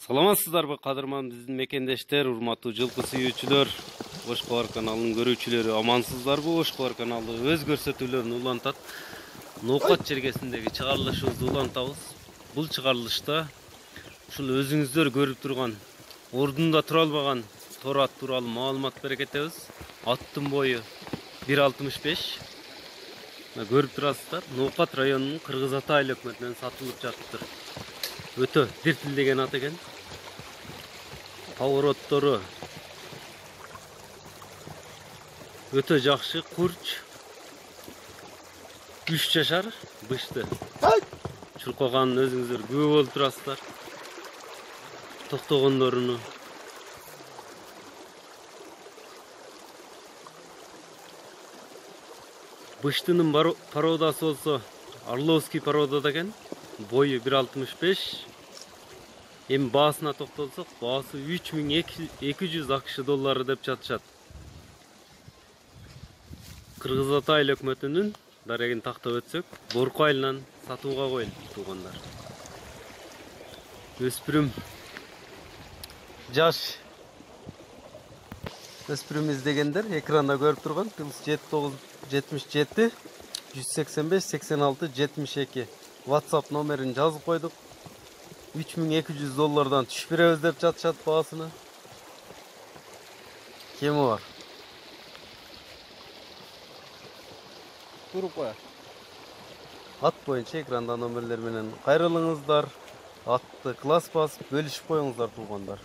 Саламатсыздарбы кадырман биздин мекендештер, урматтуу жылкы сүйүүчүлөр, Ош Кабар каналынын көрүүчүлөрү, амансыздарбы? Ош Кабар каналы өз көрсөтүүлөрүн улантат. Ноокат жергесиндеги чыгарылышыбызды улантабыз. Бул чыгарылышта ушул өзүңүздөр көрүп турган ордунда тура албаган тор ат тууралуу маалымат берип кетебиз. Аттын бою 1.65. Көрүп турасыздар, Ноокат районунун Кыргыз Ата айыл өкмөтүнөн сатылып жатыптыр. Өтө диртилдеген ат экен. Повороттору өтө жакшы, курч. 3 жашар бышты. Чуркаганын өзүңүздөр күбө болуп турасыздар. Токтогондоруну. Быштынын породасы болсо Орловский породада экен. Бою 1.65. Эми баасына токтолсок, баасы 3200 АКШ доллары деп жатышат. Кыргыз Ата айыл өкмөтүнүн дарегин тактап өтсөк, Борко айылынан сатууга коюлуп тургандар. Өспүрүм жаш өспүрүм издегендер экранда көрүп турган +79 77 185 86 72 WhatsApp номерин жазып койдук. 3200 доллардан түшүп беребиз деп жатышат баасына. Кеми бар? Туруп коя. Ат боюнча экранда номерлер менен кайрылыңыздар. Атты класс басып бөлүшүп коюңуздар туугандар.